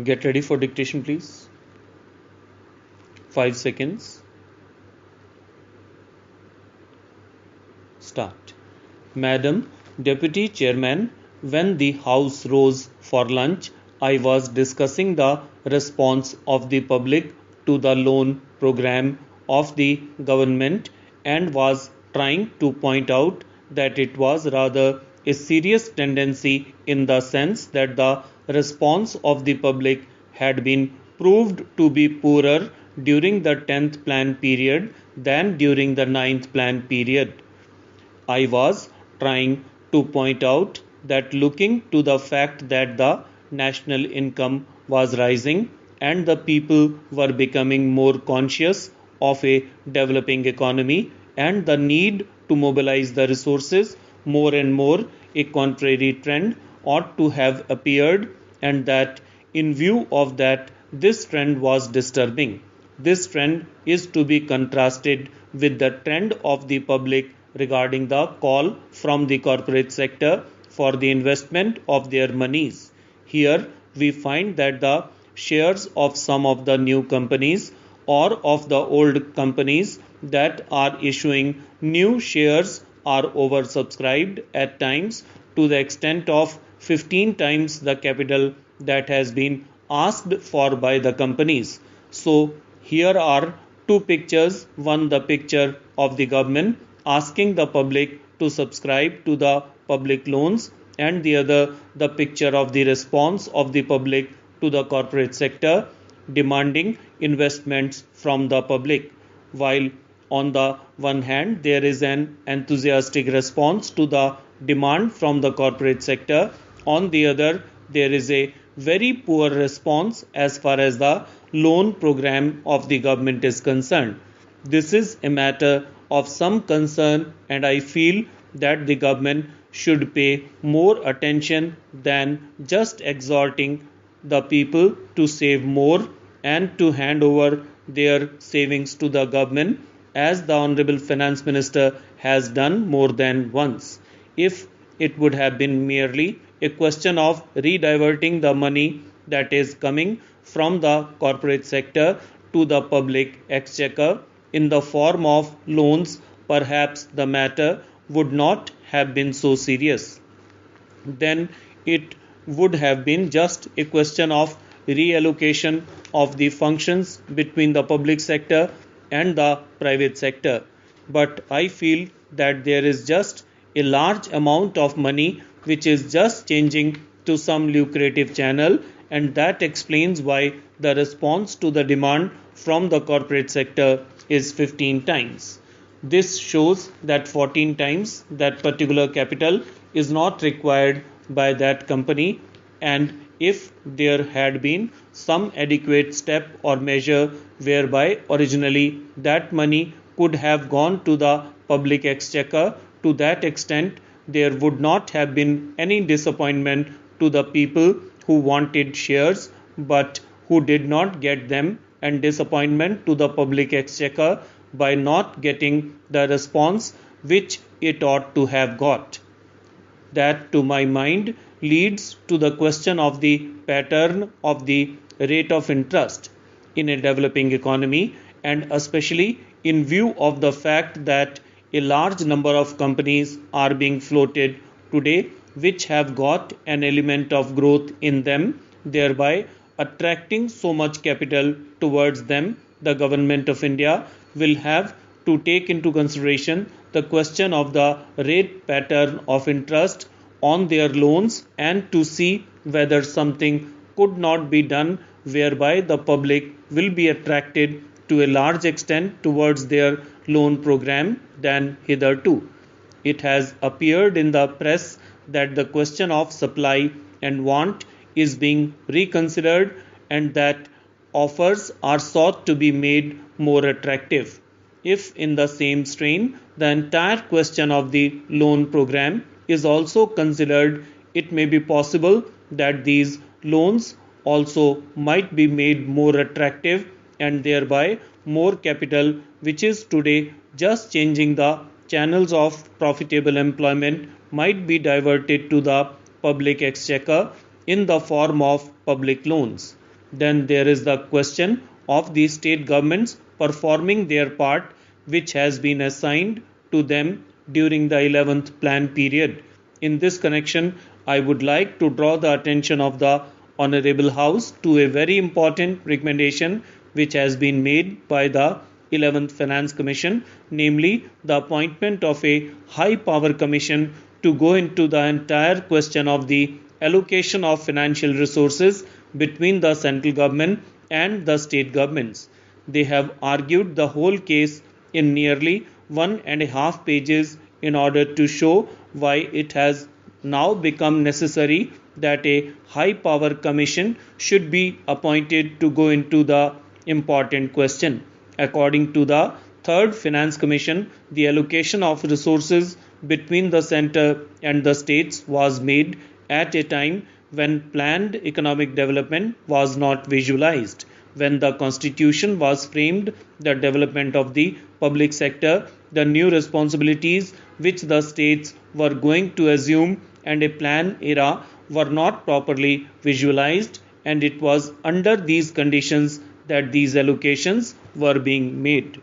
Get ready for dictation, please. 5 seconds. Start. Madam Deputy Chairman, when the House rose for lunch, I was discussing the response of the public to the loan program of the government and was trying to point out that it was rather a serious tendency in the sense that the response of the public had been proved to be poorer during the 10th plan period than during the 9th plan period. I was trying to point out that looking to the fact that the national income was rising and the people were becoming more conscious of a developing economy and the need to mobilize the resources more and more, a contrary trend ought to have appeared, and that in view of that, this trend was disturbing. This trend is to be contrasted with the trend of the public regarding the call from the corporate sector for the investment of their monies. Here we find that the shares of some of the new companies or of the old companies that are issuing new shares are oversubscribed at times to the extent of 15 times the capital that has been asked for by the companies. So here are two pictures, one the picture of the government asking the public to subscribe to the public loans and the other the picture of the response of the public to the corporate sector demanding investments from the public. While on the one hand there is an enthusiastic response to the demand from the corporate sector, on the other there is a very poor response as far as the loan program of the government is concerned. This is a matter of some concern, and I feel that the government should pay more attention than just exhorting the people to save more and to hand over their savings to the government, as the Honorable Finance Minister has done more than once. If it would have been merely a question of rediverting the money that is coming from the corporate sector to the public exchequer in the form of loans, perhaps the matter would not have been so serious. Then it would have been just a question of reallocation of the functions between the public sector and the private sector. But I feel that there is just a large amount of money which is just changing to some lucrative channel, and that explains why the response to the demand from the corporate sector is 15 times. This shows that 14 times that particular capital is not required by that company, and if there had been some adequate step or measure whereby originally that money could have gone to the public exchequer, to that extent there would not have been any disappointment to the people who wanted shares but who did not get them, and disappointment to the public exchequer by not getting the response which it ought to have got. That, to my mind, leads to the question of the pattern of the rate of interest in a developing economy, and especially in view of the fact that a large number of companies are being floated today which have got an element of growth in them, thereby attracting so much capital towards them. The government of India will have to take into consideration the question of the rate pattern of interest on their loans and to see whether something could not be done whereby the public will be attracted to a large extent towards their loan program than hitherto. It has appeared in the press that the question of supply and want is being reconsidered and that offers are sought to be made more attractive. If in the same strain the entire question of the loan program is also considered, it may be possible that these loans also might be made more attractive and thereby more capital, which is today just changing the channels of profitable employment, might be diverted to the public exchequer in the form of public loans. Then there is the question of the state governments performing their part which has been assigned to them during the 11th plan period. In this connection, I would like to draw the attention of the Honorable House to a very important recommendation which has been made by the 11th Finance Commission, namely the appointment of a high power commission to go into the entire question of the allocation of financial resources between the central government and the state governments. They have argued the whole case in nearly 1.5 pages in order to show why it has now become necessary that a high power commission should be appointed to go into the important question. According to the third finance commission, the allocation of resources between the center and the states was made at a time when planned economic development was not visualized. When the constitution was framed, the development of the public sector, the new responsibilities which the states were going to assume, and a plan era were not properly visualized, and it was under these conditions that these allocations were being made.